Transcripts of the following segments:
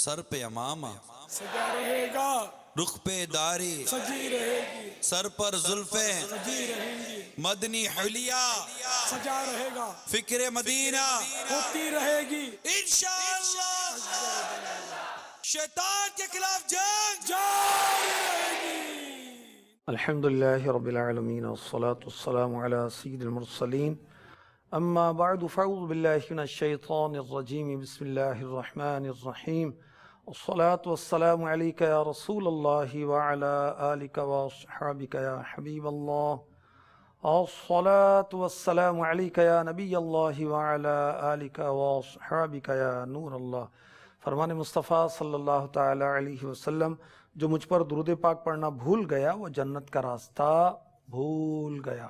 سر پہ امامہ سجا رہے گا، رخ پہ داری سجی رہے گی، سر پر زلفیں سجی رہیں گی، مدنی حلیہ سجا رہے گا، فکر مدینہ ہوتی رہے گی، انشاءاللہ شیطان کے خلاف جنگ جاری رہے گی۔ الحمدللہ رب العالمین والصلاة والسلام علی سید المرسلین اما بعد فاعوذ باللہ من الشیطان الرجیم بسم اللہ الرحمن الرحیم والصلاة والسلام علیک یا رسول اللہ وعلی آلک واصحابک یا حبیب اللہ والصلاة والسلام علیک یا نبی اللہ وعلی آلک واصحابک یا نور اللہ۔ فرمان مصطفیٰ صلی اللہ تعالی علیہ وسلم، جو مجھ پر درود پاک پڑھنا بھول گیا وہ جنت کا راستہ بھول گیا۔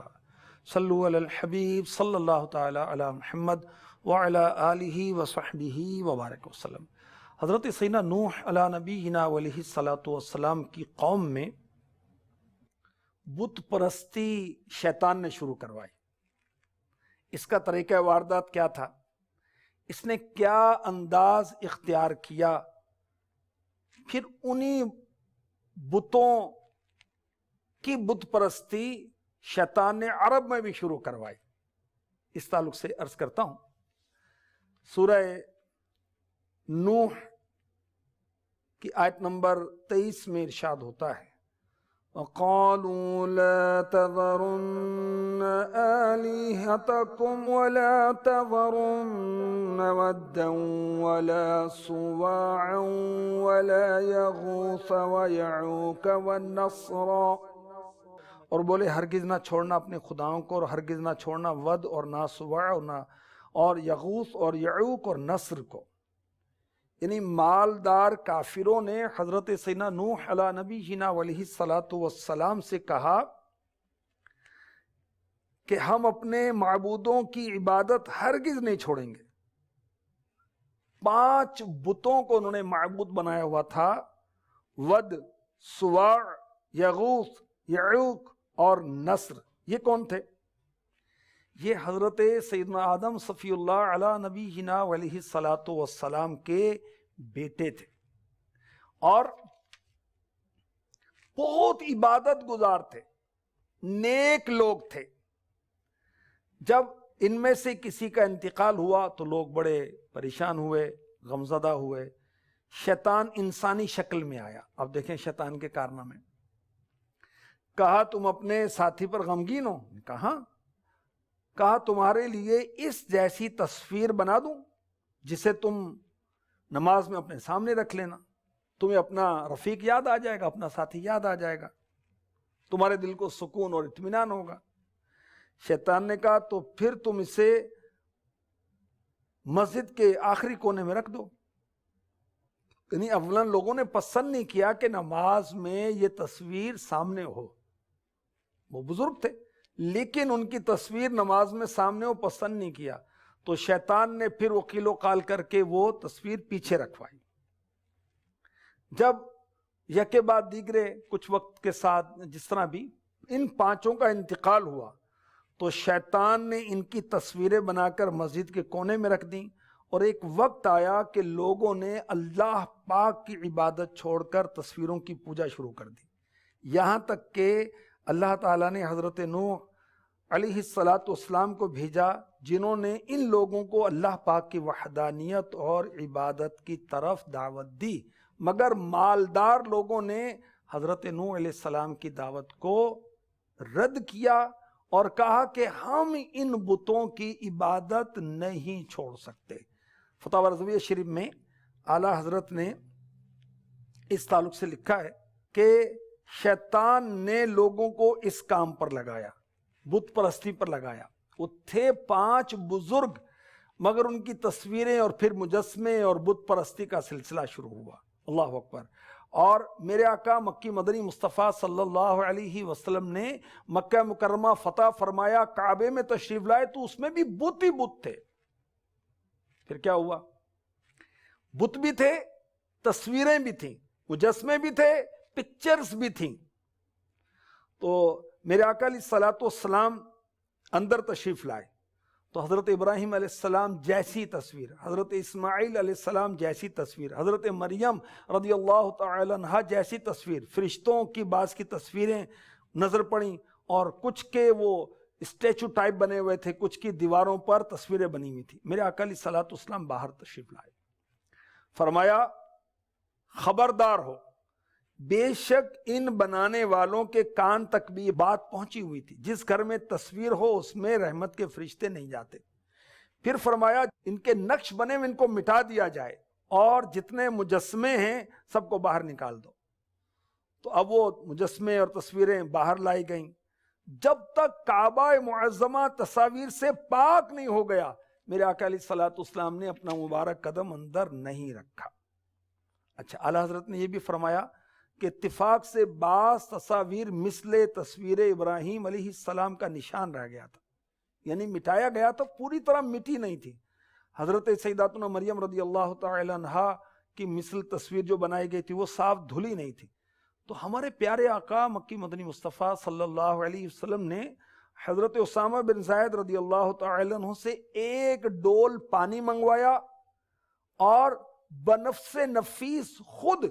صلو علی الحبیب صلی اللہ تعالی علی محمد وعلی آلہ وصحبہ وبارک وسلم۔ حضرت سیدنا نوح علی نبینا علیہ السلام کی قوم میں بت پرستی شیطان نے شروع کروائی۔ اس کا طریقہ واردات کیا تھا؟ اس نے کیا انداز اختیار کیا؟ پھر انہی بتوں کی بت پرستی شیطان نے عرب میں بھی شروع کروائی۔ اس تعلق سے عرض کرتا ہوں، سورہ نوح کی آیت نمبر 23 میں ارشاد ہوتا ہے، وَقَالُوا لَا تَذَرُنَّ آلِهَتَكُمْ وَلَا تَذَرُنَّ وَدًّا وَلَا سُوَاعًا وَلَا يَغُوثَ وَيَعُوقَ وَالنَّسْرَ، اور بولے ہرگز نہ چھوڑنا اپنے خداؤں کو، اور ہرگز نہ چھوڑنا ود اور نہ سواع اور یغوث اور یعوق اور نصر کو۔ یعنی مالدار کافروں نے حضرت سیدنا نوح علی نبینا علیہ السلام سے کہا کہ ہم اپنے معبودوں کی عبادت ہرگز نہیں چھوڑیں گے۔ 5 بتوں کو انہوں نے معبود بنایا ہوا تھا، ود، سواع، یغوث، یعوق اور نصر۔ یہ کون تھے؟ یہ حضرت سیدنا آدم صفی اللہ علی نبینا علیہ السلام کے بیٹے تھے، اور بہت عبادت گزار تھے، نیک لوگ تھے۔ جب ان میں سے کسی کا انتقال ہوا تو لوگ بڑے پریشان ہوئے، غمزدہ ہوئے۔ شیطان انسانی شکل میں آیا۔ اب دیکھیں شیطان کے کارنامے۔ کہا تم اپنے ساتھی پر غمگین ہو؟ کہا تمہارے لیے اس جیسی تصویر بنا دوں جسے تم نماز میں اپنے سامنے رکھ لینا، تمہیں اپنا رفیق یاد آ جائے گا، اپنا ساتھی یاد آ جائے گا، تمہارے دل کو سکون اور اطمینان ہوگا۔ شیطان نے کہا تو پھر تم اسے مسجد کے آخری کونے میں رکھ دو۔ یعنی اولاً لوگوں نے پسند نہیں کیا کہ نماز میں یہ تصویر سامنے ہو۔ وہ بزرگ تھے لیکن ان کی تصویر نماز میں سامنے ہو پسند نہیں کیا، تو شیطان نے پھر وکیل و قال کر کے وہ تصویر پیچھے رکھوائی۔ جب یکے بعد دیگرے کچھ وقت کے ساتھ جس طرح بھی ان 5 کا انتقال ہوا تو شیطان نے ان کی تصویریں بنا کر مسجد کے کونے میں رکھ دیں، اور ایک وقت آیا کہ لوگوں نے اللہ پاک کی عبادت چھوڑ کر تصویروں کی پوجا شروع کر دی، یہاں تک کہ اللہ تعالیٰ نے حضرت نوح علیہ السلام کو بھیجا، جنہوں نے ان لوگوں کو اللہ پاک کی وحدانیت اور عبادت کی طرف دعوت دی، مگر مالدار لوگوں نے حضرت نوح علیہ السلام کی دعوت کو رد کیا اور کہا کہ ہم ان بتوں کی عبادت نہیں چھوڑ سکتے۔ فتاوی رضویہ شریف میں اعلیٰ حضرت نے اس تعلق سے لکھا ہے کہ شیطان نے لوگوں کو اس کام پر لگایا، بت پرستی پر لگایا۔ وہ تھے 5 بزرگ، مگر ان کی تصویریں اور پھر مجسمے اور بت پرستی کا سلسلہ شروع ہوا۔ اللہ اکبر۔ اور میرے آقا مکی مدنی مصطفیٰ صلی اللہ علیہ وسلم نے مکہ مکرمہ فتح فرمایا، کعبے میں تشریف لائے تو اس میں بھی بت ہی بت تھے۔ پھر کیا ہوا؟ بت بھی تھے، تصویریں بھی تھیں، مجسمے بھی تھے، پکچرز بھی تھیں۔ تو میرے آقا علیہ السلام اندر تشریف لائے تو حضرت ابراہیم علیہ السلام جیسی تصویر، حضرت اسماعیل علیہ السلام جیسی تصویر، حضرت مریم رضی اللہ تعالی عنہا جیسی تصویر، فرشتوں کی بعض کی تصویریں نظر پڑیں، اور کچھ کے وہ اسٹیچو ٹائپ بنے ہوئے تھے، کچھ کی دیواروں پر تصویریں بنی ہوئی تھی۔ میرے آقا علیہ الصلوۃ والسلام باہر تشریف لائے، فرمایا خبردار ہو، بے شک ان بنانے والوں کے کان تک بھی یہ بات پہنچی ہوئی تھی، جس گھر میں تصویر ہو اس میں رحمت کے فرشتے نہیں جاتے۔ پھر فرمایا ان کے نقش بنے ہوئے ان کو مٹا دیا جائے، اور جتنے مجسمے ہیں سب کو باہر نکال دو۔ تو اب وہ مجسمے اور تصویریں باہر لائی گئیں، جب تک کعبہ معظمہ تصاویر سے پاک نہیں ہو گیا میرے آقا علیہ الصلوۃ والسلام نے اپنا مبارک قدم اندر نہیں رکھا۔ اچھا، اعلیٰ حضرت نے یہ بھی فرمایا کہ اتفاق سے بعض تصاویر مثل تصویر ابراہیم علیہ السلام کا نشان رہ گیا تھا، یعنی مٹایا گیا تو پوری طرح مٹی نہیں تھی۔ حضرت سیداتنا مریم رضی اللہ تعالی عنہا کی مثل تصویر جو بنائی گئی تھی وہ صاف دھلی نہیں تھی۔ تو ہمارے پیارے آقا مکی مدنی مصطفیٰ صلی اللہ علیہ وسلم نے حضرت اسامہ بن زید رضی اللہ تعالی عنہ سے ایک ڈول پانی منگوایا، اور بنفس نفیس خود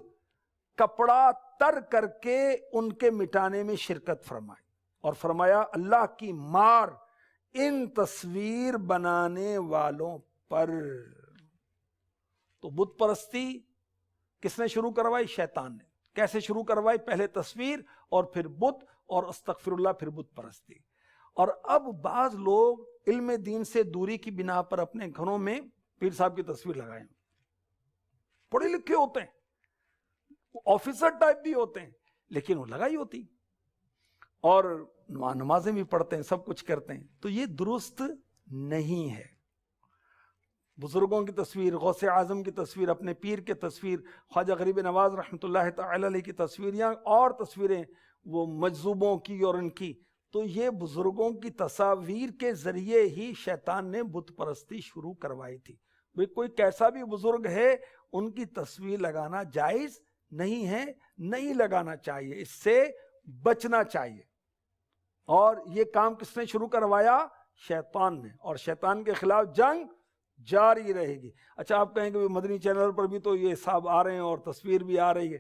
کپڑا تر کر کے ان کے مٹانے میں شرکت فرمائی، اور فرمایا اللہ کی مار ان تصویر بنانے والوں پر۔ تو بت پرستی کس نے شروع کروائی؟ شیطان نے۔ کیسے شروع کروائی؟ پہلے تصویر اور پھر بت، اور استغفر اللہ پھر بت پرستی۔ اور اب بعض لوگ علم دین سے دوری کی بنا پر اپنے گھروں میں پیر صاحب کی تصویر لگائیں، پڑھے لکھے ہوتے ہیں، آفیسر ٹائپ بھی ہوتے ہیں، لیکن وہ لگائی ہوتی، اور نمازیں بھی پڑھتے ہیں، سب کچھ کرتے ہیں۔ تو یہ درست نہیں ہے۔ بزرگوں کی تصویر، غوث اعظم کی تصویر، اپنے پیر کی تصویر، خواجہ غریب نواز رحمۃ اللہ تعالی علیہ کی تصویر، یا اور تصویریں وہ مجذوبوں کی اور ان کی، تو یہ بزرگوں کی تصاویر کے ذریعے ہی شیطان نے بت پرستی شروع کروائی تھی۔ بھئی کوئی کیسا بھی بزرگ ہے، ان کی تصویر لگانا جائز نہیں ہے، نہیں لگانا چاہیے، اس سے بچنا چاہیے۔ اور یہ کام کس نے شروع کروایا؟ شیطان نے، اور شیطان کے خلاف جنگ جاری رہے گی۔ اچھا، آپ کہیں کہ مدنی چینل پر بھی تو یہ صاحب آ رہے ہیں اور تصویر بھی آ رہی ہے،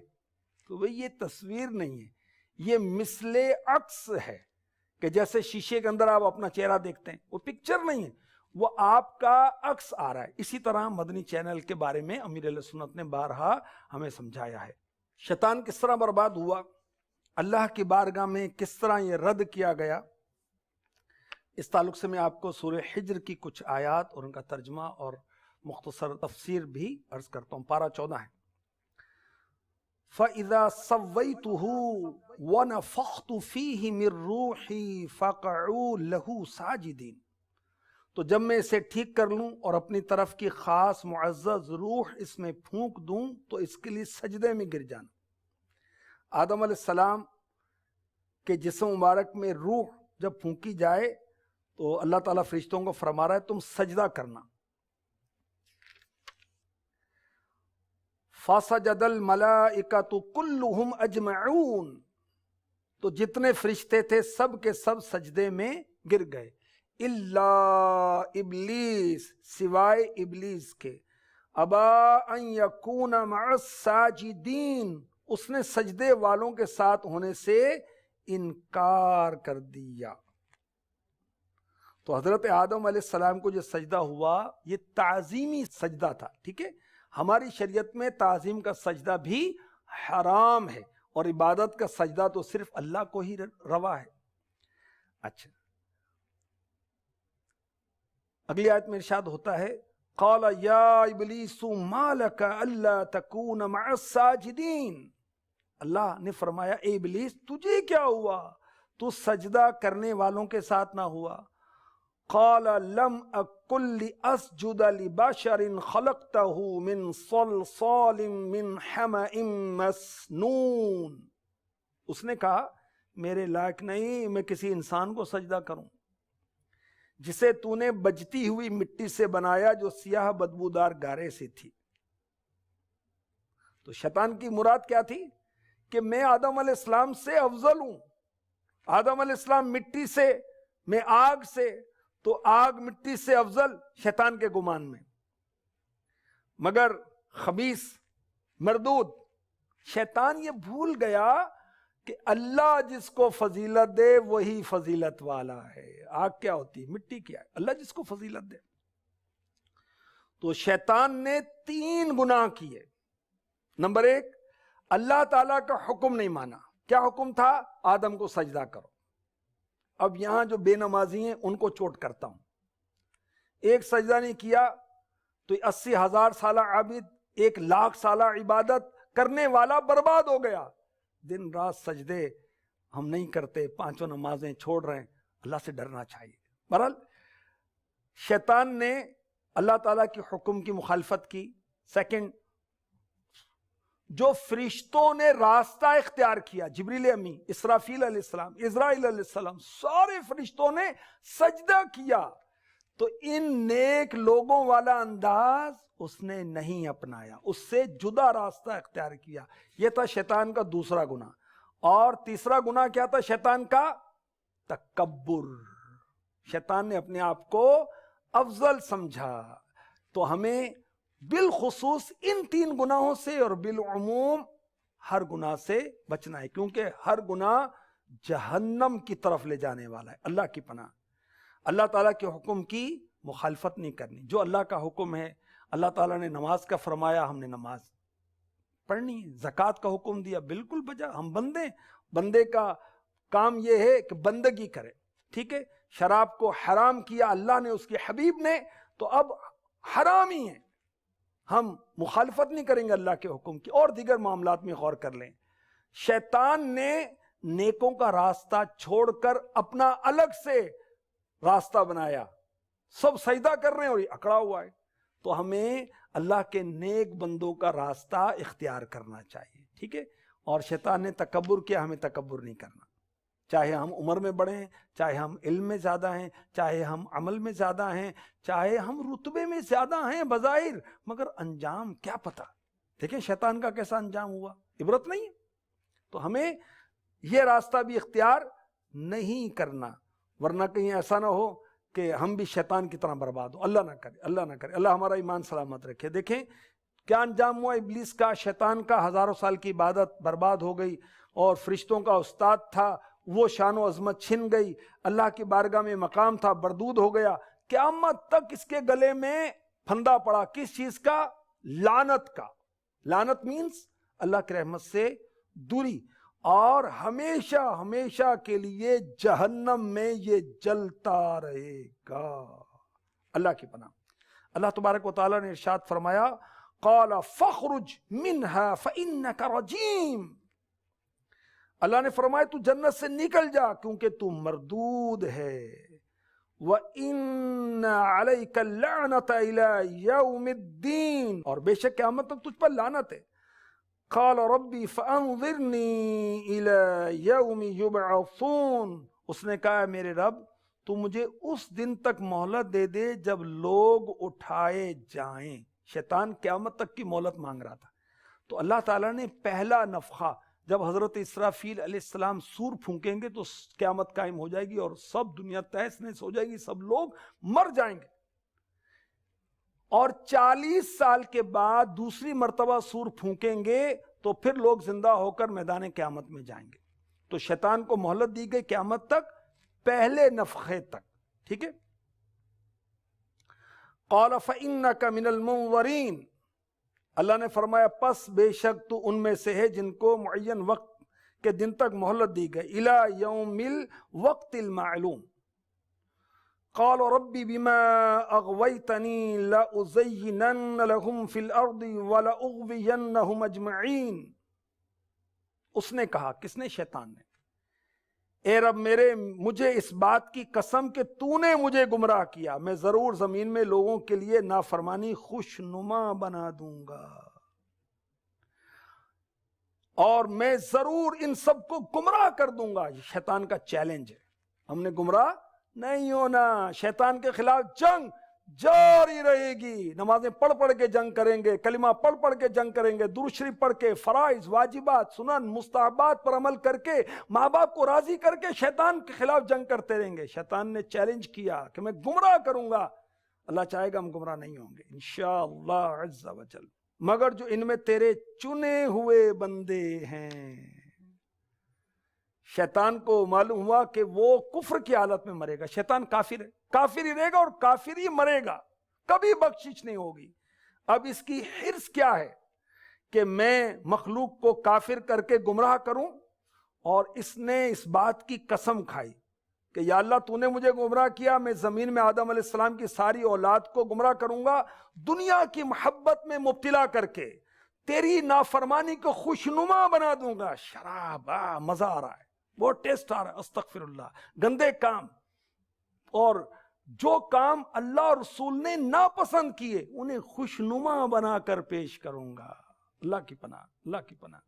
تو بھئی یہ تصویر نہیں ہے، یہ مثل عکس ہے، کہ جیسے شیشے کے اندر آپ اپنا چہرہ دیکھتے ہیں، وہ پکچر نہیں ہے، وہ آپ کا عکس آ رہا ہے۔ اسی طرح مدنی چینل کے بارے میں امیر اہل سنت نے بارہا ہمیں سمجھایا ہے۔ شیطان کس طرح برباد ہوا، اللہ کی بارگاہ میں کس طرح یہ رد کیا گیا، اس تعلق سے میں آپ کو سورہ حجر کی کچھ آیات اور ان کا ترجمہ اور مختصر تفسیر بھی عرض کرتا ہوں۔ پارہ 14 ہے، فَإِذَا سَوَّيْتُهُ وَنَفَخْتُ فِيهِ مِن رُّوحِي فَقَعُوا لَهُ سَاجِدِينَ۔ تو جب میں اسے ٹھیک کر لوں اور اپنی طرف کی خاص معزز روح اس میں پھونک دوں تو اس کے لیے سجدے میں گر جانا۔ آدم علیہ السلام کے جسم مبارک میں روح جب پھونکی جائے تو اللہ تعالیٰ فرشتوں کو فرما رہا ہے تم سجدہ کرنا۔ فَسَجَدَ الْمَلَائِكَةُ كُلُّهُمْ أَجْمَعُونَ، تو جتنے فرشتے تھے سب کے سب سجدے میں گر گئے، الا ابلیس، سوائے ابلیس کے، ابا ان یکون مع الساجدین، اس نے سجدے والوں کے ساتھ ہونے سے انکار کر دیا۔ تو حضرت آدم علیہ السلام کو جو سجدہ ہوا یہ تعظیمی سجدہ تھا، ٹھیک ہے؟ ہماری شریعت میں تعظیم کا سجدہ بھی حرام ہے، اور عبادت کا سجدہ تو صرف اللہ کو ہی روا ہے۔ اچھا، اگلی آیت میں ارشاد ہوتا ہے، قال یا ابلیس ما لک الا تکون مع الساجدین، اللہ نے فرمایا اے ابلیس تجھے کیا ہوا، تو سجدہ کرنے والوں کے ساتھ نہ ہوا۔ قال لم اکن لاسجد لبشر خلقته من صلصال من حمأ مسنون، اس نے کہا میرے لائق نہیں میں کسی انسان کو سجدہ کروں جسے تو نے بجتی ہوئی مٹی سے بنایا جو سیاہ بدبودار گارے سے تھی۔ تو شیطان کی مراد کیا تھی کہ میں آدم علیہ السلام سے افضل ہوں، آدم علیہ السلام مٹی سے، میں آگ سے، تو آگ مٹی سے افضل شیطان کے گمان میں، مگر خبیث مردود شیطان یہ بھول گیا کہ اللہ جس کو فضیلت دے وہی فضیلت والا ہے۔ آگ کیا ہوتی ہے؟ مٹی کیا ہے؟ اللہ جس کو فضیلت دے۔ تو شیطان نے 3 گناہ کیے۔ نمبر 1، اللہ تعالیٰ کا حکم نہیں مانا۔ کیا حکم تھا؟ آدم کو سجدہ کرو۔ اب یہاں جو بے نمازی ہیں ان کو چوٹ کرتا ہوں، ایک سجدہ نہیں کیا تو 80,000 سالہ عابد، 1,00,000 سالہ عبادت کرنے والا برباد ہو گیا۔ دن رات سجدے ہم نہیں کرتے، 5 نمازیں چھوڑ رہے ہیں، اللہ سے ڈرنا چاہیے۔ بہرحال شیطان نے اللہ تعالیٰ کے حکم کی مخالفت کی۔ سیکنڈ، جو فرشتوں نے راستہ اختیار کیا، جبریل امی، اسرافیل علیہ السلام، اسرائیل علیہ السلام، سارے فرشتوں نے سجدہ کیا، تو ان نیک لوگوں والا انداز اس نے نہیں اپنایا، اس سے جدا راستہ اختیار کیا۔ یہ تھا شیطان کا دوسرا گناہ۔ اور تیسرا گناہ کیا تھا شیطان کا؟ تکبر۔ شیطان نے اپنے آپ کو افضل سمجھا۔ تو ہمیں بالخصوص ان 3 گناہوں سے اور بالعموم ہر گناہ سے بچنا ہے، کیونکہ ہر گناہ جہنم کی طرف لے جانے والا ہے۔ اللہ کی پناہ، اللہ تعالیٰ کے حکم کی مخالفت نہیں کرنی۔ جو اللہ کا حکم ہے، اللہ تعالیٰ نے نماز کا فرمایا، ہم نے نماز پڑھنی ہے۔ زکوٰۃ کا حکم دیا، بالکل بجا۔ ہم بندے کا کام یہ ہے کہ بندگی کرے، ٹھیک ہے۔ شراب کو حرام کیا اللہ نے، اس کے حبیب نے، تو اب حرام ہی ہے، ہم مخالفت نہیں کریں گے اللہ کے حکم کی۔ اور دیگر معاملات میں غور کر لیں، شیطان نے نیکوں کا راستہ چھوڑ کر اپنا الگ سے راستہ بنایا، سب سجدہ کر رہے ہیں اور یہ اکڑا ہوا ہے۔ تو ہمیں اللہ کے نیک بندوں کا راستہ اختیار کرنا چاہیے، ٹھیک ہے۔ اور شیطان نے تکبر کیا، ہمیں تکبر نہیں کرنا، چاہے ہم عمر میں بڑے ہیں، چاہے ہم علم میں زیادہ ہیں، چاہے ہم عمل میں زیادہ ہیں، چاہے ہم رتبے میں زیادہ ہیں بظاہر، مگر انجام کیا پتہ۔ دیکھیں شیطان کا کیسا انجام ہوا، عبرت نہیں ہے۔ تو ہمیں یہ راستہ بھی اختیار نہیں کرنا، ورنہ کہیں ایسا نہ ہو کہ ہم بھی شیطان کی طرح برباد ہو۔ اللہ نہ کرے، اللہ نہ کرے، اللہ ہمارا ایمان سلامت رکھے۔ دیکھیں کیا انجام ہوا ابلیس کا، شیطان کا 1000 سال کی عبادت برباد ہو گئی، اور فرشتوں کا استاد تھا وہ شان و عظمت چھن گئی، اللہ کی بارگاہ میں مقام تھا بردود ہو گیا۔ قیامت تک اس کے گلے میں پھندا پڑا، کس چیز کا؟ لعنت کا۔ لعنت مینز اللہ کی رحمت سے دوری، اور ہمیشہ ہمیشہ کے لیے جہنم میں یہ جلتا رہے گا۔ اللہ کی پناہ۔ اللہ تبارک و تعالیٰ نے ارشاد فرمایا، قال فاخرج منها فإنك رجیم۔ اللہ نے فرمایا تو جنت سے نکل جا کیونکہ تو مردود ہے۔ وَإِنَّ عَلَيْكَ اللَّعْنَةَ إِلَى يَوْمِ الدِّينِ، اور بے شک قیامت تک تجھ پر لعنت ہے۔ قال ربی فانظرنی الی یوم یبعثون، اس نے کہا میرے رب تو مجھے اس دن تک مہلت دے دے جب لوگ اٹھائے جائیں۔ شیطان قیامت تک کی مہلت مانگ رہا تھا، تو اللہ تعالیٰ نے پہلا نفخہ، جب حضرت اسرافیل علیہ السلام سور پھونکیں گے تو قیامت قائم ہو جائے گی اور سب دنیا تہس نہس ہو جائے گی، سب لوگ مر جائیں گے۔ اور 40 سال کے بعد دوسری مرتبہ سور پھونکیں گے تو پھر لوگ زندہ ہو کر میدان قیامت میں جائیں گے۔ تو شیطان کو مہلت دی گئی قیامت تک، پہلے نفخے تک، ٹھیک ہے۔ قال فإنك من المنظرین، اللہ نے فرمایا پس بے شک تو ان میں سے ہے جن کو معین وقت کے دن تک مہلت دی گئی، الی یوم الوقت المعلوم۔ قال ربی بما اغویتنی لأزینن لهم فی الارض ولأغوینہم اجمعین۔ اس نے کہا، کس نے؟ شیطان نے، اے رب میرے، مجھے اس بات کی قسم کہ تو نے مجھے گمراہ کیا، میں ضرور زمین میں لوگوں کے لیے نافرمانی خوشنما بنا دوں گا، اور میں ضرور ان سب کو گمراہ کر دوں گا۔ یہ شیطان کا چیلنج ہے، ہم نے گمراہ نہیں ہونا، شیطان کے خلاف جنگ جاری رہے گی. نمازیں پڑھ پڑھ کے جنگ کریں گے, کلمہ پڑھ پڑھ کے جنگ کریں گے, درود شریف پڑھ کے, فرائض, واجبات, سنن, مستحبات پر عمل کر کے, ماں باپ کو راضی کر کے شیطان کے خلاف جنگ کرتے رہیں گے. شیطان نے چیلنج کیا کہ میں گمراہ کروں گا. اللہ چاہے گا ہم گمراہ نہیں ہوں گے انشاءاللہ عز و جل, مگر جو ان میں تیرے چنے ہوئے بندے ہیں. شیطان کو معلوم ہوا کہ وہ کفر کی حالت میں مرے گا. شیطان کافر ہے, کافر ہی رہے گا اور کافر ہی مرے گا, کبھی بخشش نہیں ہوگی. اب اس کی حرص کیا ہے کہ میں مخلوق کو کافر کر کے گمراہ کروں, اور اس نے اس بات کی قسم کھائی کہ یا اللہ تو نے مجھے گمراہ کیا, میں زمین میں آدم علیہ السلام کی ساری اولاد کو گمراہ کروں گا, دنیا کی محبت میں مبتلا کر کے تیری نافرمانی کو خوشنما بنا دوں گا. شراب مزہ آ رہا ہے, بہت ٹیسٹ آ رہا ہے, استغفر اللہ. گندے کام اور جو کام اللہ اور رسول نے ناپسند کیے انہیں خوشنما بنا کر پیش کروں گا. اللہ کی پناہ, اللہ کی پناہ.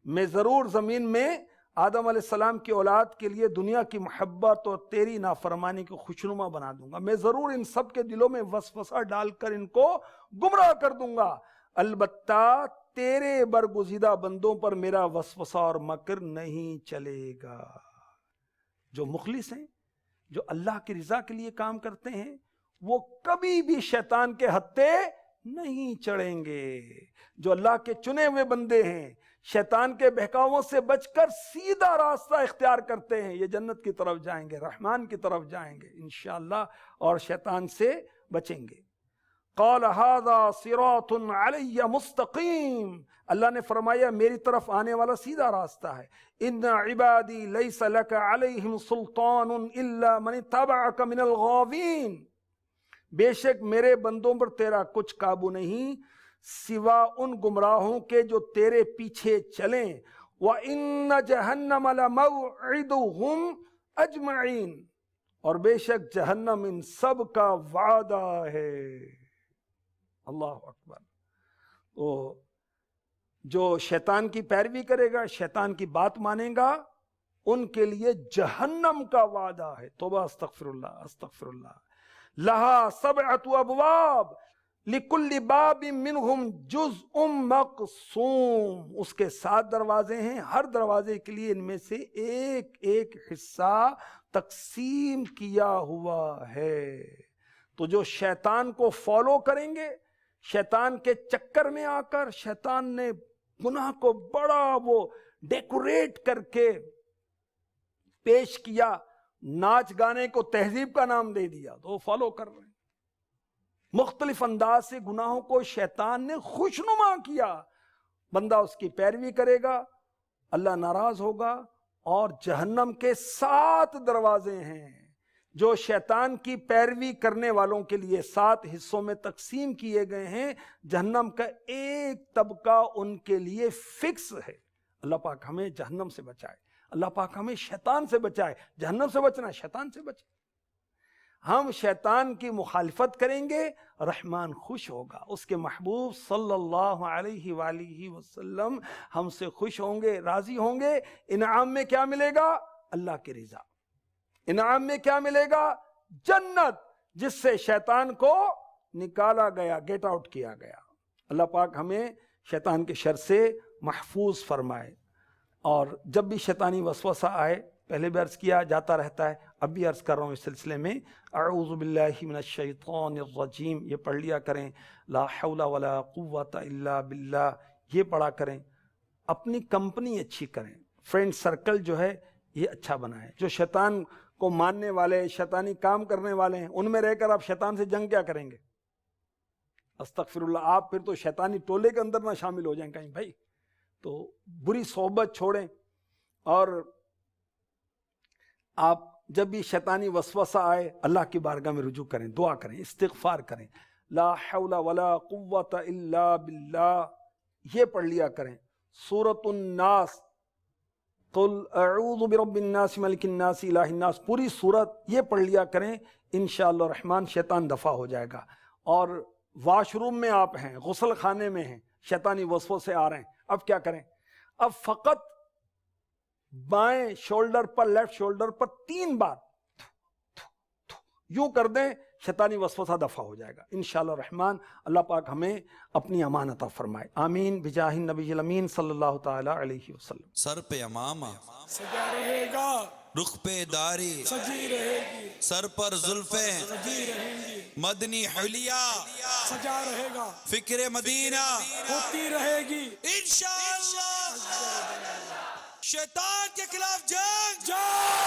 میں ضرور زمین میں آدم علیہ السلام کی اولاد کے لیے دنیا کی محبت اور تیری نافرمانی کو خوشنما بنا دوں گا. میں ضرور ان سب کے دلوں میں وسوسہ ڈال کر ان کو گمراہ کر دوں گا. البتہ تیرے برگزیدہ بندوں پر میرا وسوسہ اور مکر نہیں چلے گا. جو مخلص ہیں, جو اللہ کی رضا کے لیے کام کرتے ہیں, وہ کبھی بھی شیطان کے ہتھے نہیں چڑھیں گے. جو اللہ کے چنے ہوئے بندے ہیں, شیطان کے بہکاووں سے بچ کر سیدھا راستہ اختیار کرتے ہیں, یہ جنت کی طرف جائیں گے, رحمان کی طرف جائیں گے انشاءاللہ, اور شیطان سے بچیں گے. قال هذا صراط علی مستقیم, اللہ نے فرمایا میری طرف آنے والا سیدھا راستہ ہے. ان عبادی لیس لک علیہم سلطان الا من اتبعک من الغاوین, بے شک میرے بندوں پر تیرا کچھ قابو نہیں سوا ان گمراہوں کے جو تیرے پیچھے چلیں. وَإِنَّ جَهَنَّمَ لَمَوْعِدُهُمْ أَجْمَعِينَ, اور بے شک جہنم ان سب کا وعدہ ہے. اللہ اکبر. تو جو شیطان کی پیروی کرے گا, شیطان کی بات مانے گا, ان کے لیے جہنم کا وعدہ ہے. توبہ, استغفر اللہ, استغفر اللہ. لہا سبعۃ ابواب لکل باب منہم جزء مقسوم, اس کے 7 دروازے ہیں, ہر دروازے کے لیے ان میں سے ایک ایک حصہ تقسیم کیا ہوا ہے. تو جو شیطان کو فالو کریں گے, شیطان کے چکر میں آ کر شیطان نے گناہ کو بڑا وہ ڈیکوریٹ کر کے پیش کیا, ناچ گانے کو تہذیب کا نام دے دیا, تو وہ فالو کر رہے ہیں. مختلف انداز سے گناہوں کو شیطان نے خوشنما کیا, بندہ اس کی پیروی کرے گا, اللہ ناراض ہوگا. اور جہنم کے 7 دروازے ہیں جو شیطان کی پیروی کرنے والوں کے لیے 7 حصوں میں تقسیم کیے گئے ہیں. جہنم کا ایک طبقہ ان کے لیے فکس ہے. اللہ پاک ہمیں جہنم سے بچائے, اللہ پاک ہمیں شیطان سے بچائے. جہنم سے بچنا, شیطان سے بچے. ہم شیطان کی مخالفت کریں گے, رحمان خوش ہوگا, اس کے محبوب صلی اللہ علیہ وآلہ وسلم ہم سے خوش ہوں گے, راضی ہوں گے. انعام میں کیا ملے گا؟ اللہ کی رضا. انعام میں کیا ملے گا؟ جنت, جس سے شیطان کو نکالا گیا, گیٹ آؤٹ کیا گیا. اللہ پاک ہمیں شیطان کے شر سے محفوظ فرمائے. اور جب بھی شیطانی وسوسہ آئے, پہلے بھی عرض کیا جاتا رہتا ہے, اب بھی عرض کر رہا ہوں اس سلسلے میں, اعوذ باللہ من الشیطان الرجیم, یہ پڑھ لیا کریں. لا حول ولا قوت الا باللہ, یہ پڑھا کریں. اپنی کمپنی اچھی کریں, فرینڈ سرکل جو ہے یہ اچھا بنائیں. جو شیطان کو ماننے والے, شیطانی کام کرنے والے ہیں, ان میں رہ کر آپ شیطان سے جنگ کیا کریں گے؟ استغفر اللہ. آپ پھر تو شیطانی ٹولے کے اندر نہ شامل ہو جائیں کہیں بھائی. تو بری صحبت چھوڑیں, اور آپ جب بھی شیطانی وسوسہ آئے اللہ کی بارگاہ میں رجوع کریں, دعا کریں, استغفار کریں. لا حول ولا قوت الا باللہ, یہ پڑھ لیا کریں. سورۃ الناس, قل اعوذ برب الناس ملک الناس الہ الناس, پوری سورت یہ پڑھ لیا کریں. انشاءاللہ الرحمن شیطان دفع ہو جائے گا. اور واش روم میں آپ ہیں, غسل خانے میں ہیں, شیطانی وسوسے آ رہے ہیں, اب کیا کریں؟ اب فقط بائیں شولڈر پر, لیفٹ شولڈر پر 3 بار یوں کر دیں شیطانی وسوسہ دفع ہو جائے گا انشاءاللہ الرحمن. اللہ پاک ہمیں اپنی امان عطا فرمائے. آمین بجاہ النبی الامین صلی اللہ تعالی علیہ وسلم. سر پہ امامہ سجا رہے گا رخ پہ داری سجی رہے گی سر پر زلفیں سجی رہیں گی مدنی حلیہ سجا رہے گا فکر مدینہ ہوتی رہے گی انشاءاللہ. شیطان کے خلاف جنگ جان